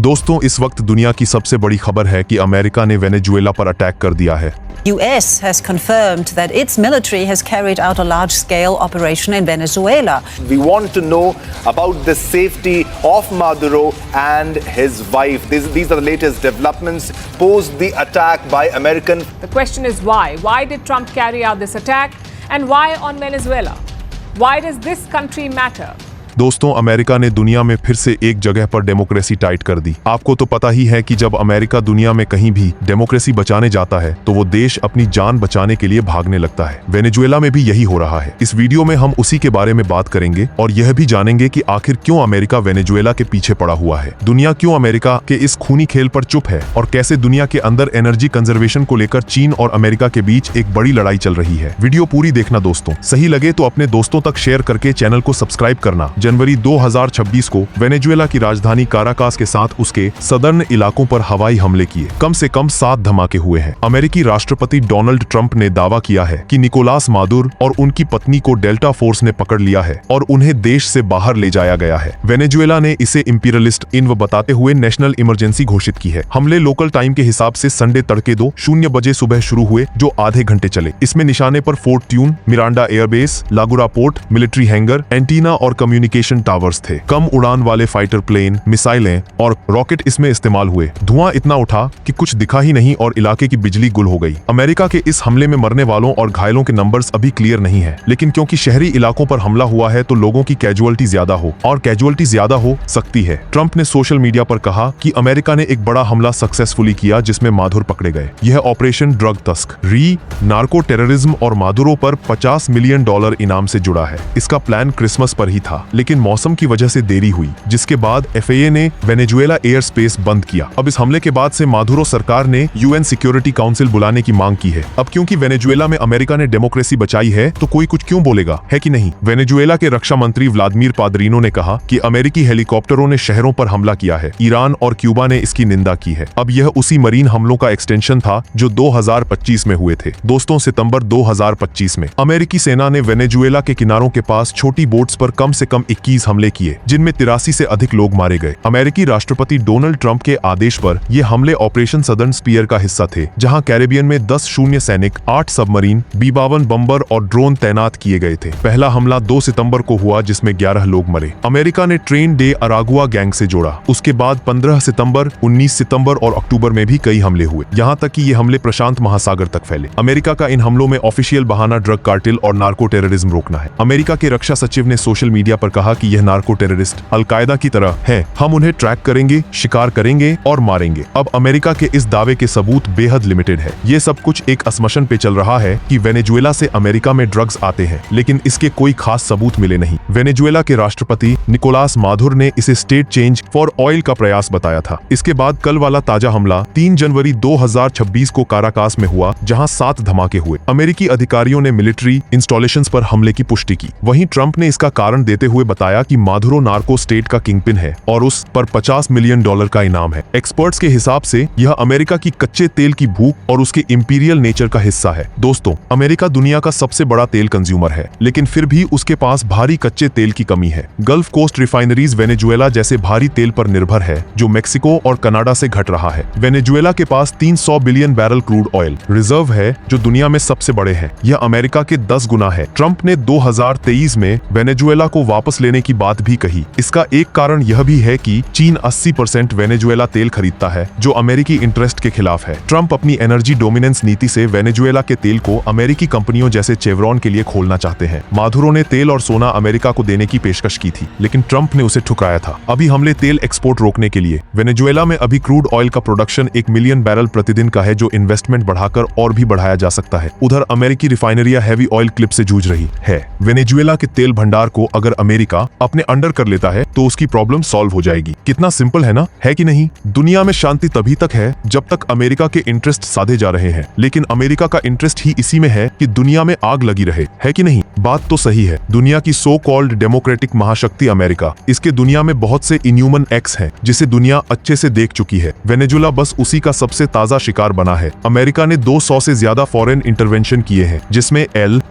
दोस्तों, इस वक्त दुनिया की सबसे बड़ी खबर है कि अमेरिका ने वेनेजुएला पर अटैक कर दिया है। US has confirmed that its military has carried out a large-scale operation in Venezuela. We want to know about the safety of Maduro and his wife. These are the latest developments post the attack by American. The question is why? Why did Trump carry out this attack and why on Venezuela? Why does this country matter? दोस्तों, America ने दुनिया में फिर से एक जगह पर democracy tight कर दी। आपको तो पता ही है कि जब अमेरिका दुनिया में कहीं भी डेमोक्रेसी बचाने जाता है तो वो देश अपनी जान बचाने के लिए भागने लगता है। वेनेजुएला में भी यही हो रहा है। इस वीडियो में हम उसी के बारे में बात करेंगे और यह भी जानेंगे कि आखिर क्यों अमेरिका वेनेजुएला के पीछे पड़ा हुआ है, दुनिया क्यों अमेरिका के इस खूनी खेल पर चुप है और कैसे दुनिया के अंदर एनर्जी कंजर्वेशन को लेकर चीन और अमेरिका के बीच एक बड़ी लड़ाई चल रही है। वीडियो पूरी देखना दोस्तों। सही लगे तो अपने दोस्तों तक शेयर करके चैनल को सब्सक्राइब करना। जनवरी 2026 को वेनेजुएला की राजधानी काराकास के साथ उसके सदर्न इलाकों पर हवाई हमले किए। कम से कम 7 धमाके हुए हैं। अमेरिकी राष्ट्रपति डोनाल्ड ट्रंप ने दावा किया है कि निकोलास मादुरो और उनकी पत्नी को डेल्टा फोर्स ने पकड़ लिया है और उन्हें देश से बाहर ले जाया गया है। वेनेजुएला ने इसे इंपीरियलिस्ट इन्व बताते हुए नेशनल इमरजेंसी घोषित की है। हमले लोकल टाइम के हिसाब से संडे तड़के 2:00 बजे सुबह शुरू हुए, जो आधे घंटे चले। इसमें निशाने पर Fort Tiuna, Miranda airbase, La Guaira port, military hangar, antenna और कम्युनिकेशन टावर्स थे। कम उड़ान वाले फाइटर प्लेन, मिसाइलें और रॉकेट इसमें इस्तेमाल हुए। धुआं इतना उठा कि कुछ दिखा ही नहीं और इलाके की बिजली गुल हो गई। अमेरिका के इस हमले में मरने वालों और घायलों के नंबर्स अभी क्लियर नहीं है, लेकिन क्योंकि शहरी इलाकों पर हमला हुआ है तो लोगों की कैजुअलिटी ज्यादा हो सकती है। ट्रंप ने सोशल मीडिया पर कहा कि अमेरिका ने एक बड़ा हमला सक्सेसफुली किया जिसमें माधुर पकड़े गए। यह ऑपरेशन ड्रग तस्करी, नार्को टेररिज्म और मादुरो पर $50 मिलियन इनाम से जुड़ा है। इसका प्लान क्रिसमस पर ही था, लेकिन मौसम की वजह से देरी हुई, जिसके बाद FAA ने वेनेजुएला एयर स्पेस बंद किया। अब इस हमले के बाद से मादुरो सरकार ने UN सिक्योरिटी काउंसिल बुलाने की मांग की है। अब क्योंकि वेनेजुएला में अमेरिका ने डेमोक्रेसी बचाई है तो कोई कुछ क्यों बोलेगा, है कि नहीं। वेनेजुएला के रक्षा मंत्री व्लादिमीर पादरिनो ने कहा कि अमेरिकी हेलीकॉप्टरों ने शहरों पर हमला किया है। ईरान और क्यूबा ने इसकी निंदा की है। अब यह उसी मरीन हमलों का एक्सटेंशन था जो 2025 में हुए थे। दोस्तों, सितंबर 2025 में अमेरिकी सेना ने वेनेजुएला के किनारों के पास छोटी बोट्स पर कम से कम 21 हमले किए, जिनमें 83 से अधिक लोग मारे गए। अमेरिकी राष्ट्रपति डोनाल्ड ट्रंप के आदेश पर ये हमले ऑपरेशन सदर्न स्पीयर का हिस्सा थे, जहां कैरेबियन में 10 शून्य सैनिक, 8 सबमरीन, 52 बम्बर और ड्रोन तैनात किए गए थे। पहला हमला 2 सितंबर को हुआ जिसमें 11 लोग मरे। अमेरिका ने ट्रेन डे अरागुआ गैंग से जोड़ा। उसके बाद 15 सितंबर, 19 सितंबर और अक्टूबर में भी कई हमले हुए, यहाँ तक कि ये हमले प्रशांत महासागर तक फैले। अमेरिका का इन हमलों में ऑफिशियल बहाना ड्रग कार्टेल और नार्को टेररिज्म रोकना है। अमेरिका के रक्षा सचिव ने सोशल मीडिया पर कहा कि यह नार्को टेररिस्ट अलकायदा की तरह है, हम उन्हें ट्रैक करेंगे, शिकार करेंगे और मारेंगे। अब अमेरिका के इस दावे के सबूत बेहद लिमिटेड है। ये सब कुछ एक असमशन पे चल रहा है कि वेनेजुएला से अमेरिका में ड्रग्स आते हैं, लेकिन इसके कोई खास सबूत मिले नहीं। वेनेजुएला के राष्ट्रपति निकोलास मादुरो ने इसे स्टेट चेंज फॉर ऑयल का प्रयास बताया था। इसके बाद कल वाला ताजा हमला 3 जनवरी 2026 को काराकास में हुआ, जहां 7 धमाके हुए। अमेरिकी अधिकारियों ने मिलिट्री इंस्टॉलेशंस पर हमले की पुष्टि की। वहीं ट्रंप ने इसका कारण देते हुए बताया कि मादुरो नार्को स्टेट का किंगपिन है और उस पर $50 मिलियन का इनाम है। एक्सपर्ट्स के हिसाब से यह अमेरिका की कच्चे तेल की भूख और उसके इंपीरियल नेचर का हिस्सा है। दोस्तों, अमेरिका दुनिया का सबसे बड़ा तेल कंज्यूमर है, लेकिन फिर भी उसके पास भारी कच्चे तेल की कमी है। गल्फ कोस्ट रिफाइनरीज वेनेजुएला जैसे भारी तेल पर निर्भर है, जो मेक्सिको और कनाडा से घट रहा है। वेनेजुएला के पास 300 billion barrel crude oil reserve है, जो दुनिया में सबसे बड़े हैं। यह अमेरिका के 10 गुना है। ट्रंप ने 2023 में वेनेजुएला को वापस लेने की बात भी कही। इसका एक कारण यह भी है कि चीन 80% वेनेजुएला तेल खरीदता है, जो अमेरिकी इंटरेस्ट के खिलाफ है। ट्रंप अपनी एनर्जी डोमिनेंस नीति से वेनेजुएला के तेल को अमेरिकी कंपनियों जैसे चेवरॉन के लिए खोलना चाहते हैं। मादुरो ने तेल और सोना अमेरिका को देने की पेशकश की थी, लेकिन ट्रंप ने उसे ठुकराया था। अभी हमले तेल एक्सपोर्ट रोकने के लिए। वेनेजुएला में अभी क्रूड ऑयल का प्रोडक्शन 1 मिलियन बैरल प्रतिदिन का है, जो इन्वेस्टमेंट बढ़ाकर और भी बढ़ाया जा सकता है। उधर अमेरिकी रिफाइनरियां हैवी ऑयल क्लिप से जूझ रही है। वेनेजुएला के तेल भंडार को अगर अमेरिका अपने अंडर कर लेता है तो उसकी प्रॉब्लम सॉल्व हो जाएगी। कितना सिंपल है ना, है कि नहीं। दुनिया में शांति तभी तक है जब तक अमेरिका के इंटरेस्ट साधे जा रहे हैं, लेकिन अमेरिका का इंटरेस्ट ही इसी में है कि दुनिया में आग लगी रहे, है कि नहीं। बात तो सही है। दुनिया की सो कॉल्ड डेमोक्रेटिक महाशक्ति अमेरिका, इसके दुनिया में बहुत से इनह्यूमन एक्ट्स हैं जिसे दुनिया अच्छे से देख चुकी है। वेनेजुएला बस उसी का सबसे ताजा शिकार बना है। अमेरिका ने 200 से ज्यादा फॉरेन इंटरवेंशन किए हैं, जिसमें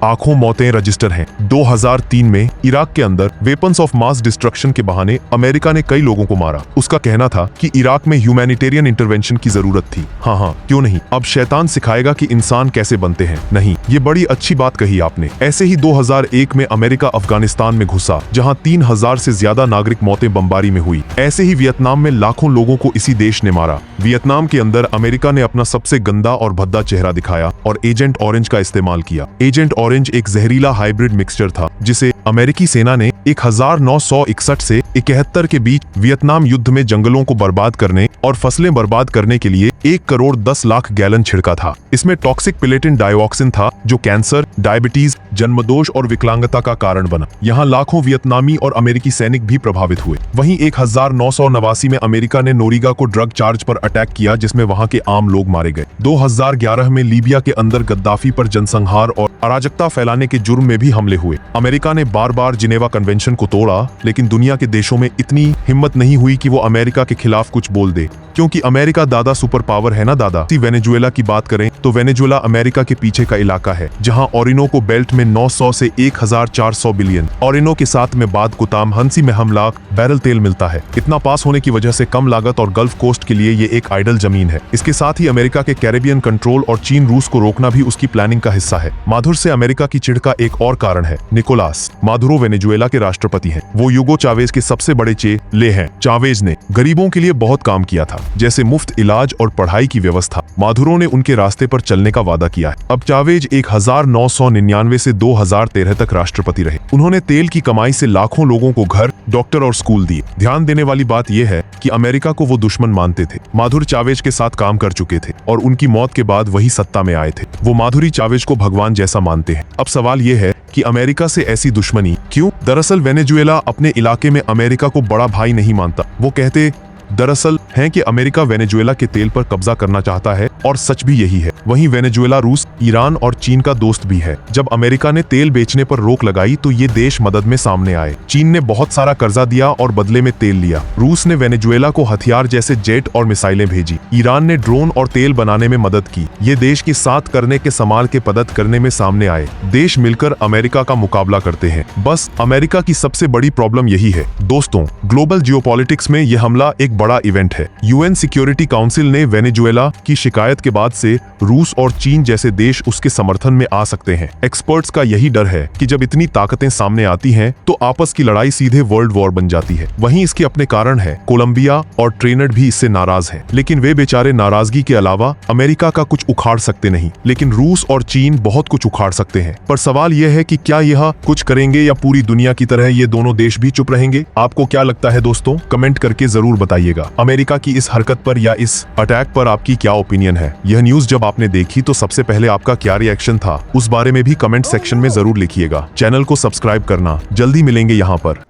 आंखों मौतें रजिस्टर हैं। 2003 में इराक के अंदर वेपन्स ऑफ मास डिस्ट्रक्शन के बहाने अमेरिका ने कई लोगों को मारा। उसका कहना था कि इराक में ह्यूमैनिटेरियन इंटरवेंशन की जरूरत थी। हाँ, क्यों नहीं। अब शैतान सिखाएगा कि इंसान कैसे बनते हैं। नहीं, ये बड़ी अच्छी बात कही आपने। ऐसे ही 2001 में अमेरिका अफगानिस्तान में घुसा, जहां 3000 से ज्यादा नागरिक मौतें बमबारी में हुई। ऐसे ही वियतनाम में लाखों लोगों को इसी देश ने मारा। वियतनाम के अंदर अमेरिका ने अपना सबसे गंदा और भद्दा चेहरा दिखाया और एजेंट ऑरेंज का इस्तेमाल किया। एजेंट ऑरेंज एक जहरीला हाइब्रिड मिक्सचर था, जिसे अमेरिकी सेना ने 1961 से 71 के बीच वियतनाम युद्ध में जंगलों को बर्बाद करने और फसलें बर्बाद करने के लिए 1 करोड़ 10 लाख गैलन छिड़का था। इसमें टॉक्सिक पिलेटिन डाइऑक्सिन था, जो कैंसर, डायबिटीज, जन्मदोष और विकलांगता का कारण बना। यहाँ लाखों वियतनामी और अमेरिकी सैनिक भी प्रभावित हुए। वहीं 1989 में अमेरिका ने नोरिगा को ड्रग चार्ज पर अटैक किया, जिसमें वहां के आम लोग मारे गए। 2011 में लीबिया के अंदर गद्दाफी पर जनसंहार और अराजकता फैलाने के जुर्म में भी हमले हुए। अमेरिका ने बार बार जिनेवा कन्वेंशन को तोड़ा, लेकिन दुनिया के देशों में इतनी हिम्मत नहीं हुई कि वो अमेरिका के खिलाफ कुछ बोल दे, क्योंकि अमेरिका दादा सुपर पावर है ना दादा। वेनेजुएला की बात करें तो वेनेजुएला अमेरिका के पीछे का इलाका है, जहां ओरिनोको बेल्ट में 900 से 1400 बिलियन, ओरिनो के साथ में बाद कुताम हंसी में हम लाख बैरल तेल मिलता है। इतना पास होने की वजह से कम लागत और गल्फ कोस्ट के लिए ये एक आइडल जमीन है। इसके साथ ही अमेरिका के कैरेबियन कंट्रोल और चीन रूस को रोकना भी उसकी प्लानिंग का हिस्सा है। माधुर से अमेरिका की चिढ़ का एक और कारण है। निकोलास मादुरो वेनेजुएला के राष्ट्रपति हैं। वो यूगो चावेज के सबसे बड़े चेले हैं। चावेज ने गरीबों के लिए बहुत काम किया था, जैसे मुफ्त इलाज और पढ़ाई की व्यवस्था। मादुरो ने उनके रास्ते पर चलने का वादा किया है। अब चावेज 1999 से 2013 तक राष्ट्रपति रहे। उन्होंने तेल की कमाई से लाखों लोगों को घर, डॉक्टर और स्कूल दिए। ध्यान देने वाली बात यह है कि अमेरिका को वो दुश्मन मानते थे। माधुर चावेज के साथ काम कर चुके थे और उनकी मौत के बाद वही सत्ता में आए थे। वो माधुरी चावेज को भगवान जैसा मानते हैं। अब सवाल यह है कि अमेरिका से ऐसी दुश्मनी क्यों? दरअसल वेनेजुएला अपने इलाके में अमेरिका को बड़ा भाई नहीं मानता। वो कहते दरअसल है कि अमेरिका वेनेजुएला के तेल पर कब्जा करना चाहता है, और सच भी यही है। वहीं वेनेजुएला रूस, ईरान और चीन का दोस्त भी है। जब अमेरिका ने तेल बेचने पर रोक लगाई तो ये देश मदद में सामने आए। चीन ने बहुत सारा कर्जा दिया और बदले में तेल लिया। रूस ने वेनेजुएला को हथियार जैसे जेट और मिसाइलें भेजी। ईरान ने ड्रोन और तेल बनाने में मदद की। ये देश की साथ करने के संभाल के मदद करने में सामने आए। देश मिलकर अमेरिका का मुकाबला करते हैं। बस अमेरिका की सबसे बड़ी प्रॉब्लम यही है। दोस्तों, ग्लोबल जियोपॉलिटिक्स में यह हमला एक बड़ा इवेंट है। यूएन सिक्योरिटी काउंसिल ने वेनेजुएला की शिकायत के बाद से रूस और चीन जैसे देश उसके समर्थन में आ सकते हैं। एक्सपर्ट्स का यही डर है कि जब इतनी ताकतें सामने आती हैं तो आपस की लड़ाई सीधे वर्ल्ड वॉर बन जाती है। वहीं इसके अपने कारण है। कोलंबिया और ट्रिनिडाद भी इससे नाराज हैं, लेकिन वे बेचारे नाराजगी के अलावा अमेरिका का कुछ उखाड़ सकते नहीं। लेकिन रूस और चीन बहुत कुछ उखाड़ सकते हैं। पर सवाल यह है कि क्या यह कुछ करेंगे या पूरी दुनिया की तरह ये दोनों देश भी चुप रहेंगे? आपको क्या लगता है दोस्तों? कमेंट करके जरूर बताइएगा। अमेरिका की इस हरकत पर या इस अटैक पर आपकी क्या ओपिनियन है? यह न्यूज जब आपने देखी तो सबसे पहले आपका क्या रिएक्शन था, उस बारे में भी कमेंट सेक्शन में जरूर लिखिएगा। चैनल को सब्सक्राइब करना। जल्दी मिलेंगे यहाँ पर।